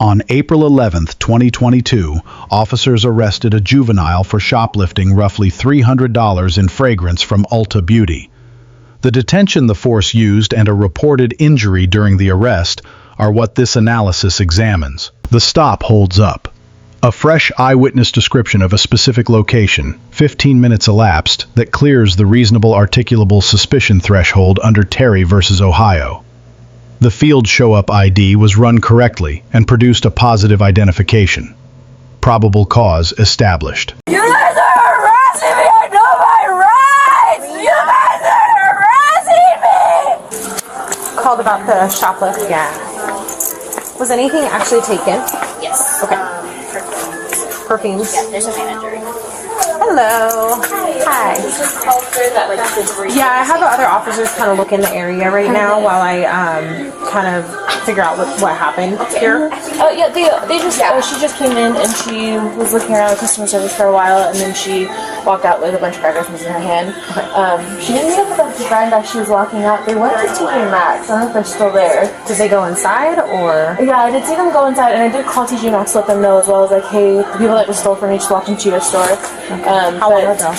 On April 11, 2022, officers arrested a juvenile for shoplifting roughly $300 in fragrance from Ulta Beauty. The detention the force used and a reported injury during the arrest are what this analysis examines. The stop holds up. A fresh eyewitness description of a specific location, 15 minutes elapsed, that clears the reasonable articulable suspicion threshold under Terry v. Ohio. The field show-up ID was run correctly and produced a positive identification. Probable cause established. You guys are harassing me! I know my rights! You guys are harassing me! Called about the shoplift? Yeah. Was anything actually taken? Yes. Okay. Perfumes? Yeah, there's a manager. Hello. Hi. Yeah, I have other officers kind of look in the area right now while I kind of figure out what happened here. Oh yeah, they just she just came in and she was looking around with customer service for a while, and then she walked out with a bunch of fragrances in her hand. She didn't meet up with the brand as she was walking out. They went to TJ Maxx. I don't know if they're still there. Did they go inside or? Yeah, I did see them go inside, and I did call TJ Maxx to let them know as well as like, hey, the people that just stole from me just walked into your store. How long ago?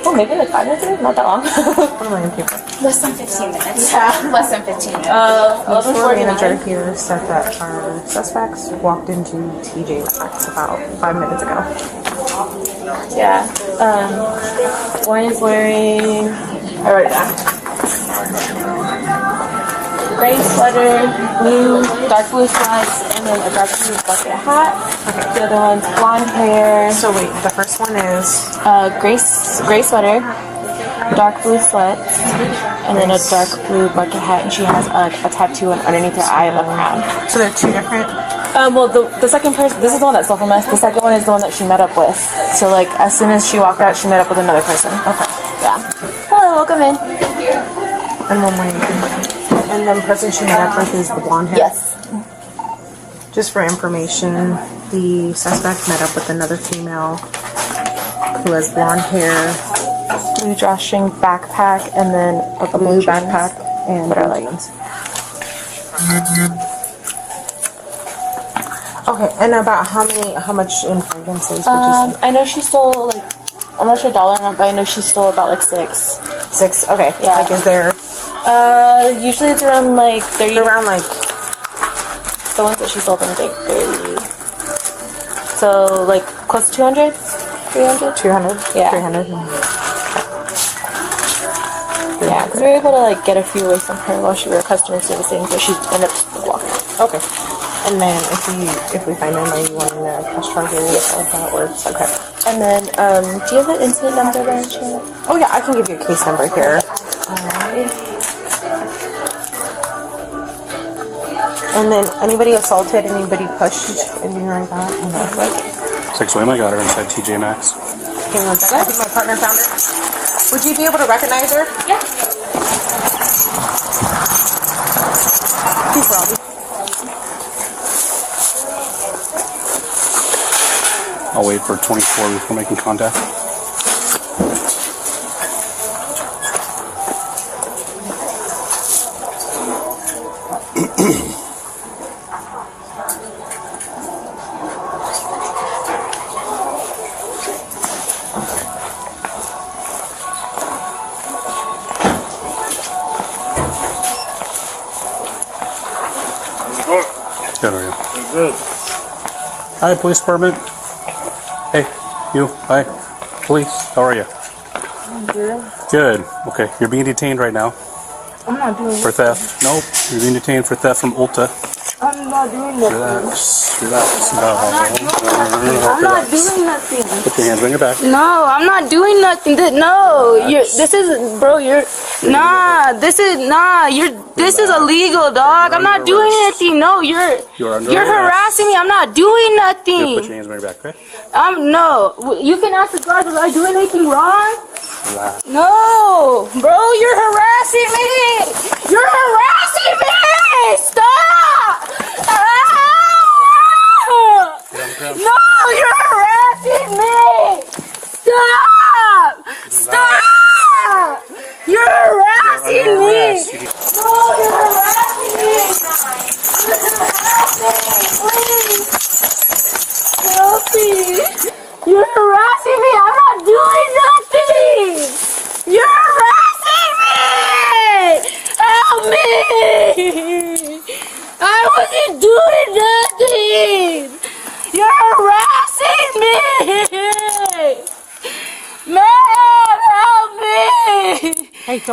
Oh, maybe like 5 minutes ago? Not that long. What am I in paper? Less than 15 minutes. Yeah. Less than 15 minutes. The store manager here said that our suspects walked into TJ Maxx about 5 minutes ago. Yeah. One is wearing, I wrote it down. Gray sweater, dark blue slides, and then a dark blue bucket hat. Okay. The other one's blonde hair. So wait, the first one is? Gray sweater, dark blue sweats, and then a dark blue bucket hat, and she has a tattoo underneath her eye of a crown. So they're two different? Well, the second person, this is the one that stole from us. The second one is the one that she met up with. So, like, as soon as she walked out, she met up with another person. Okay. Yeah. Hello, welcome in. And one more. And the person she met up with is the blonde hair? Yes. Just for information, the suspect met up with another female who has blonde hair, Blue drawstring backpack, and then a blue backpack, and blue leggings. Okay, and about how much in fragrances would you say? I know she stole, like, I'm not sure dollar amount, but I know she stole about, like, 6. 6? Okay. Yeah. Like, is there? Usually it's around, like, 30. Around, like, the ones that she sold them, like, 30. So, like, close to 200? 300? 200? Yeah. 300? Yeah, because we were able to, like, get a few away from her while she were customer servicing, so she ended up walking out. Okay. And then if we find them, are you wanting to press charges or how it works? Okay. And then, do you have an incident number by any chance? Oh yeah, I can give you a case number here. Alright. And then anybody assaulted, anybody pushed, anything like that? Okay. 6 women got her inside TJ Maxx. Hang on a second. I think my partner found her. Would you be able to recognize her? Yeah. Please, Robbie. I'll wait for 24 before making contact. Good, are you? Good. Hi, police department. Hey, you. Hi, police. How are you? I'm good. Good. Okay, you're being detained right now I'm not doing for theft. Nope, you're being detained for theft from Ulta. I'm not doing nothing. Relax. Relax. I'm not doing nothing. Put your hands on your back. No, I'm not doing nothing. No, this is, bro. This is illegal, dog. I'm not doing anything. No, you're harassing me. I'm not doing nothing. Put your hands on your back, okay? No. You can ask the guard. Was I doing anything wrong? Relax. No, bro. You're harassing me. You're harassing me. Stop. No, you're harassing me. Stop. Stop. You're harassing me. No, you're harassing me. You're harassing me.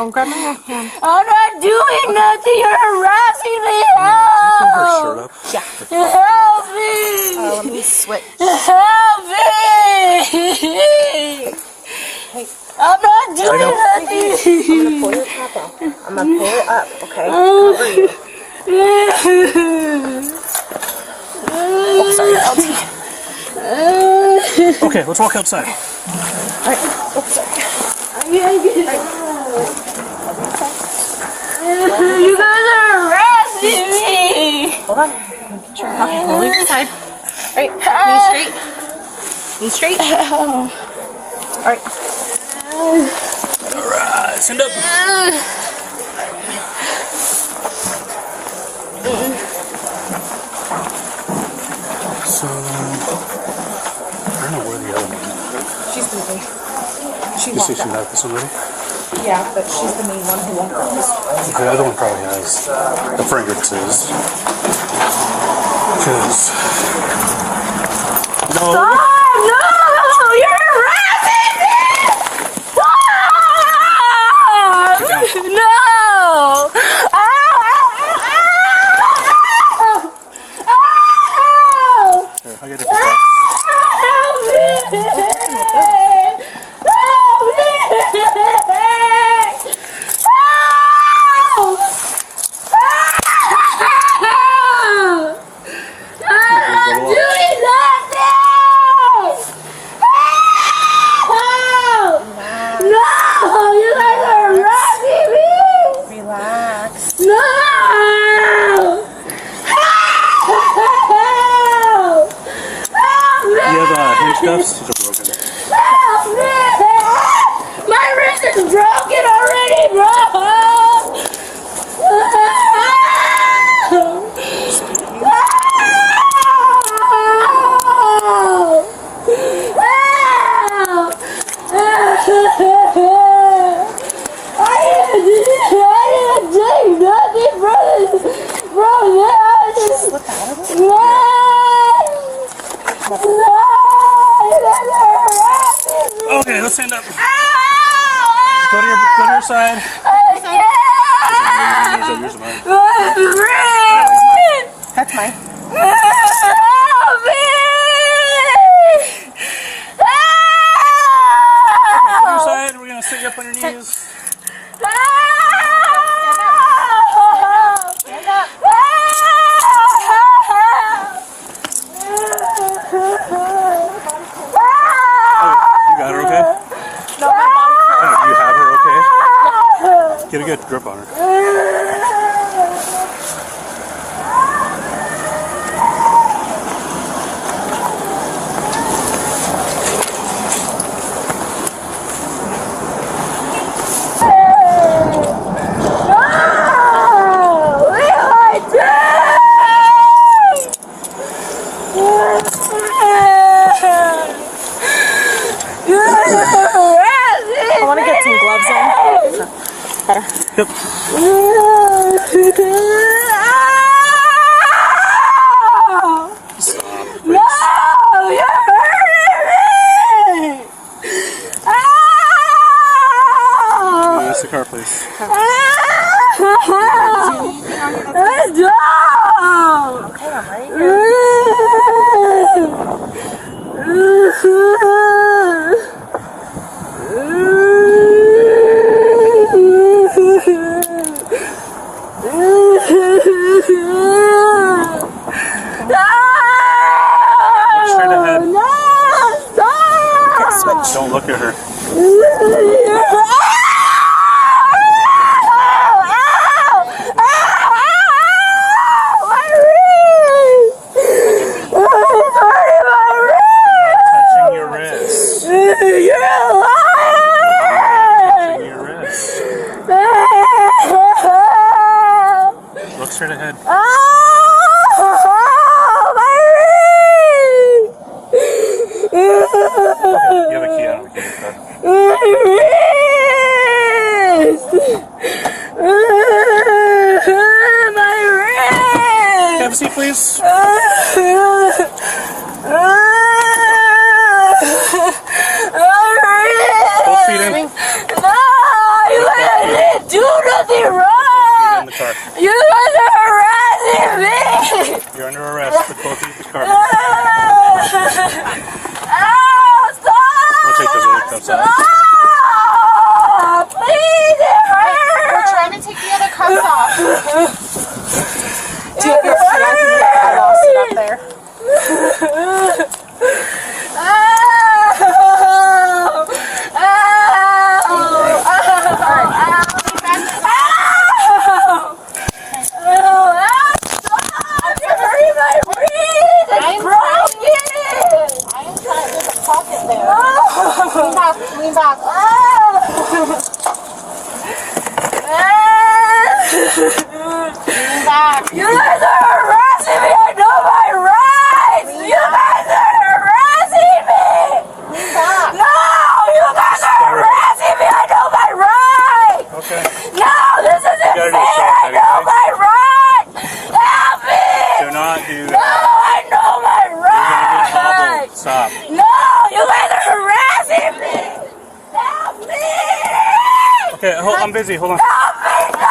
Don't grab my hand. I'm not doing nothing. You're harassing me. Pull her Help! shirt up. Help me! Let me switch. Help me! I'm not doing nothing. I'm gonna pull your top off. I'm gonna pull it up, okay? Cover you. Oh, sorry, I'll take it. Okay, let's walk outside. Alright. Oh, sorry. You guys are harassing me. Hold on. Okay, hold your side. Alright, knees straight. Alright. Alright, stand up. So, I don't know where the other one is. She's moving. She You say walked she out. got this already? Yeah, but she's the main one who won't go this way. The other one probably has the fragrances. Because... No! No! You're harassing me! Stop! No! Ow! Here, I'll get it for you. Help me! I'm doing nothing! Help! No! You guys are harassing me! Relax. No! Help! Help me! You have handcuffs? These are broken. Help me! My wrist is broken already, bro! I didn't take nothing from this. Okay, let's stand up. Go to your side. Yours, mine. That's mine. Help me! Go to your side. We're gonna sit you up on your knees. Stand up. You got her okay? No, my body Oh, you have her okay? Get a good grip on her. I want to get some gloves on. Better. Yep. No, you're hurting me! Use the car, please. Okay, I'm right here. Look straight ahead. No, stop! Don't look at her. Touching your wrist. You're a liar! Touching your wrist. Look straight ahead. You have a key. I don't have a key. My wrist! Have a seat, please. Both feet in. No, you let it the car. Stop! I'll take those other cuffs out. Stop! Please, it hurts! We're trying to take the other cuffs off. Do you have your hands? I lost it up there. Lean back. Lean back. You guys are harassing me! I know my rights! You guys are harassing me! Lean back. No! You guys are harassing me! I know my rights! Okay. No! This is gotta do insane! a I know my rights! Help me! Do not do No! that. I know my rights! Stop. No! You guys are harassing me! Help me! Okay, I'm busy. Hold on. Help me! No!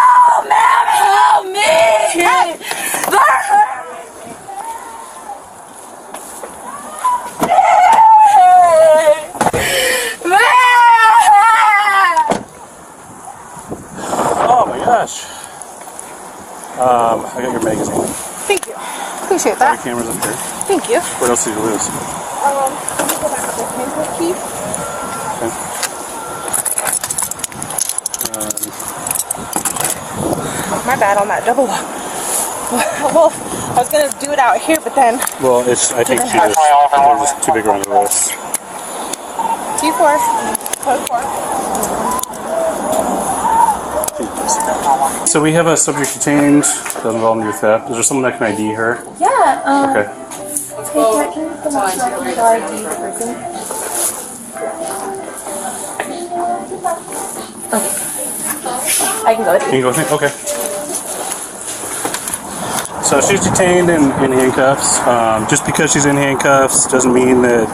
Ma'am! Help me! Oh my gosh. I got your magazine. Thank you. Appreciate The that. camera's up here. Thank you. What else did you lose? My bad on that double. Well, I was gonna do it out here, but then Well, I think they're just too big around the wrist. T4. Code 4. So we have a subject detained. Doesn't involve new theft. Is there someone that can ID her? Yeah, Okay. hey, can you come up so I can go ID the person? Okay. I can go with Can you go with me? Okay. So she's detained in handcuffs. Just because she's in handcuffs doesn't mean that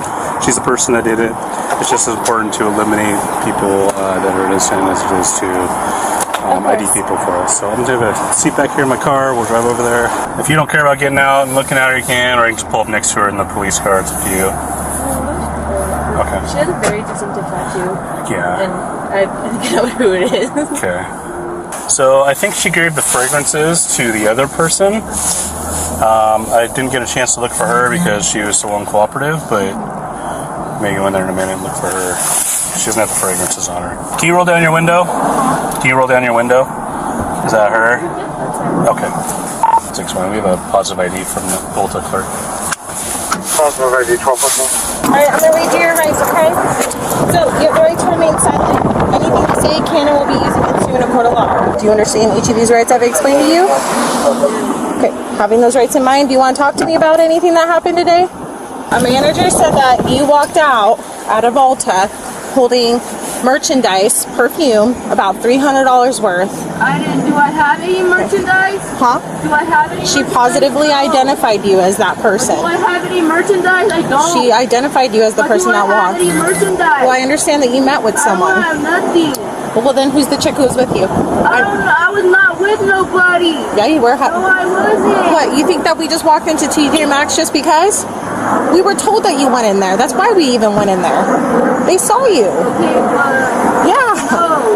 she's the person that did it. It's just as important to eliminate people that are innocent as it is to ID people for us. So I'm going to have a seat back here in my car. We'll drive over there. If you don't care about getting out and looking at her, you can, or you can just pull up next to her in the police car. It's up to you. Okay. She has a very distinctive tattoo, Yeah. and I think I know who it is. Okay. So I think she gave the fragrances to the other person. I didn't get a chance to look for her because she was so uncooperative, but maybe go in there in a minute and look for her. She doesn't have the fragrances on her. Can you roll down your window? Can you roll down your window? Is that her? Okay. 6-1. We have a positive ID from the Volta clerk. Positive ID 12. Alright, I'm gonna read you your rights, okay? So, you have the right to remain silent. Anything you say can and will be used against you in a court of law. Do you understand each of these rights I've explained to you? Okay, having those rights in mind, do you want to talk to me about anything that happened today? A manager said that you walked out of Volta holding merchandise, perfume, about $300 worth. I didn't. Do I have any merchandise? Huh? Do I have any? She positively identified you as that person. Do I have any merchandise? I don't. She identified you as the person that walked. Do I have any merchandise? Well, I understand that you met with I someone. don't have nothing. Well, then who's the chick who was with you? I was not with nobody. Yeah, you were. No, I wasn't. What, you think that we just walked into TJ Maxx just because? We were told that you went in there. That's why we even went in there. They saw you. Okay, Yeah,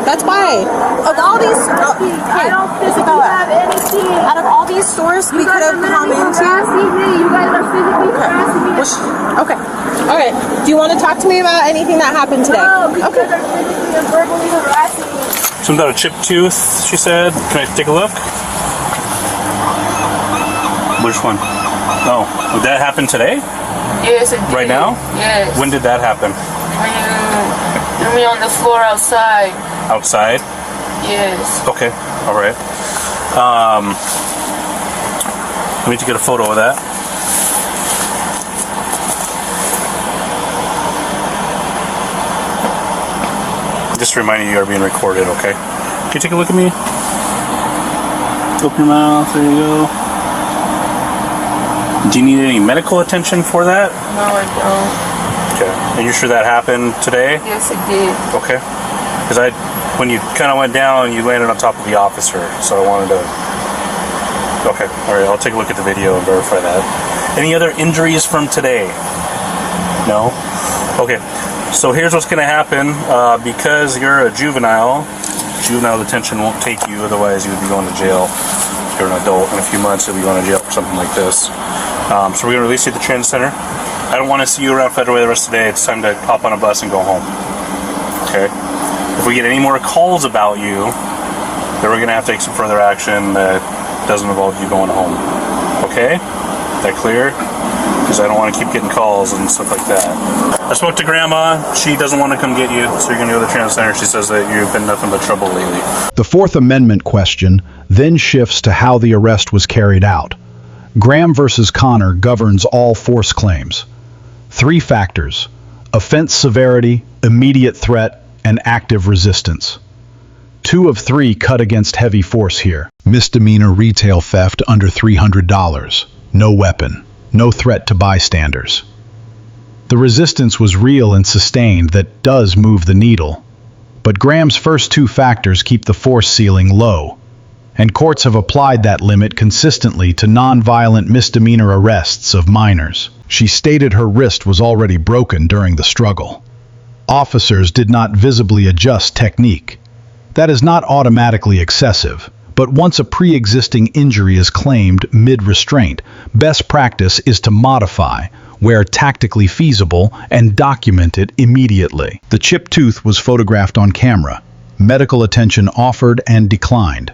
that's why. Of all these, I don't physically have anything. out of all these stores we could have come into. You guys are physically harassing me. Okay. All right. Do you want to talk to me about anything that happened today? No, because Okay. you guys are physically and verbally harassing me. Something about a chipped tooth, she said. Can I take a look? Which one? Oh, did that happen today? Yes, it did. Right now? Yes. When did that happen? When you threw me on the floor outside. Outside? Yes. Okay, all right. Let me get a photo of that. Just reminding you are being recorded, okay? Can you take a look at me? Open your mouth, there you go. Do you need any medical attention for that? No, I don't. Okay. And you're sure that happened today? Yes, it did. Okay. Because when you kind of went down, you landed on top of the officer, so I wanted to. Okay. All right. I'll take a look at the video and verify that. Any other injuries from today? No? Okay. So here's what's going to happen. Because you're a juvenile detention won't take you, otherwise you would be going to jail. If you're an adult, in a few months you'll be going to jail for something like this. So we're going to release you at the transit center. I don't want to see you around Federal Way the rest of the day. It's time to hop on a bus and go home. Okay? If we get any more calls about you, then we're going to have to take some further action that doesn't involve you going home. Okay? Is that clear? Because I don't want to keep getting calls and stuff like that. I spoke to Grandma. She doesn't want to come get you, so you're going to go to the transit center. She says that you've been nothing but trouble lately. The Fourth Amendment question then shifts to how the arrest was carried out. Graham versus Connor governs all force claims. 3 factors: offense severity, immediate threat, and active resistance. 2 of 3 cut against heavy force here. Misdemeanor retail theft under $300. No weapon. No threat to bystanders. The resistance was real and sustained. That does move the needle. But Graham's first 2 factors keep the force ceiling low, and courts have applied that limit consistently to non-violent misdemeanor arrests of minors. She stated her wrist was already broken during the struggle. Officers did not visibly adjust technique. That is not automatically excessive, but once a pre-existing injury is claimed mid-restraint, best practice is to modify, where tactically feasible, and document it immediately. The chipped tooth was photographed on camera. Medical attention offered and declined.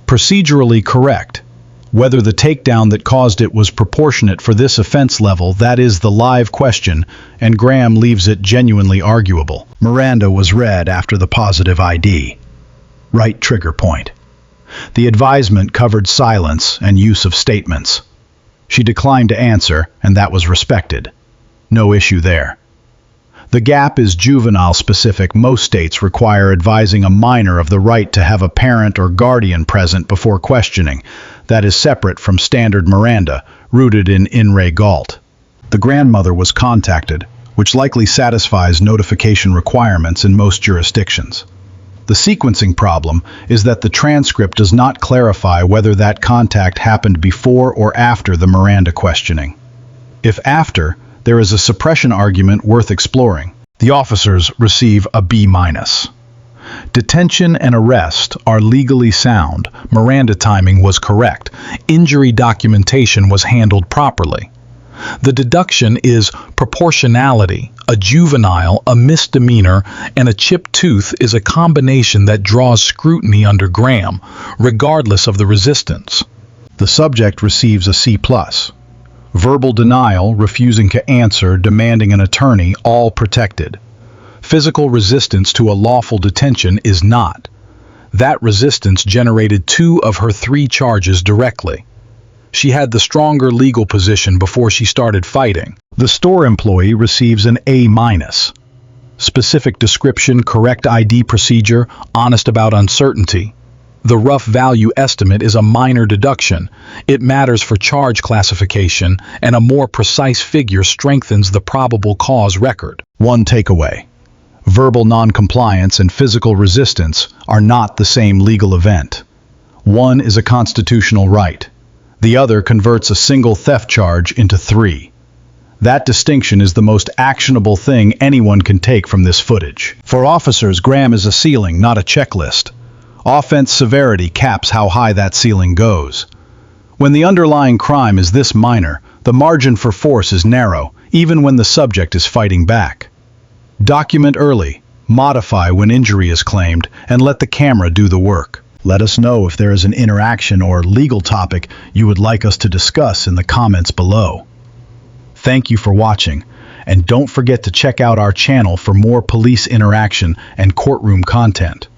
Procedurally correct. Whether the takedown that caused it was proportionate for this offense level, that is the live question, and Graham leaves it genuinely arguable. Miranda was read after the positive ID. Right trigger point. The advisement covered silence and use of statements. She declined to answer, and that was respected. No issue there. The gap is juvenile specific. Most states require advising a minor of the right to have a parent or guardian present before questioning. That is separate from standard Miranda, rooted in re Gault. The grandmother was contacted, which likely satisfies notification requirements in most jurisdictions. The sequencing problem is that the transcript does not clarify whether that contact happened before or after the Miranda questioning. If after, there is a suppression argument worth exploring. The officers receive a B-. Detention and arrest are legally sound. Miranda timing was correct. Injury documentation was handled properly. The deduction is proportionality. A juvenile, a misdemeanor, and a chipped tooth is a combination that draws scrutiny under Graham, regardless of the resistance. The subject receives a C+. Verbal denial, refusing to answer, demanding an attorney, all protected. Physical resistance to a lawful detention is not. That resistance generated 2 of her 3 charges directly. She had the stronger legal position before she started fighting. The store employee receives an A-. Specific description, correct ID procedure, honest about uncertainty. The rough value estimate is a minor deduction. It matters for charge classification, and a more precise figure strengthens the probable cause record. One takeaway: verbal noncompliance and physical resistance are not the same legal event. One is a constitutional right. The other converts a single theft charge into 3. That distinction is the most actionable thing anyone can take from this footage. For officers, Graham is a ceiling, not a checklist. Offense severity caps how high that ceiling goes. When the underlying crime is this minor, the margin for force is narrow, even when the subject is fighting back. Document early, modify when injury is claimed, and let the camera do the work. Let us know if there is an interaction or legal topic you would like us to discuss in the comments below. Thank you for watching, and don't forget to check out our channel for more police interaction and courtroom content.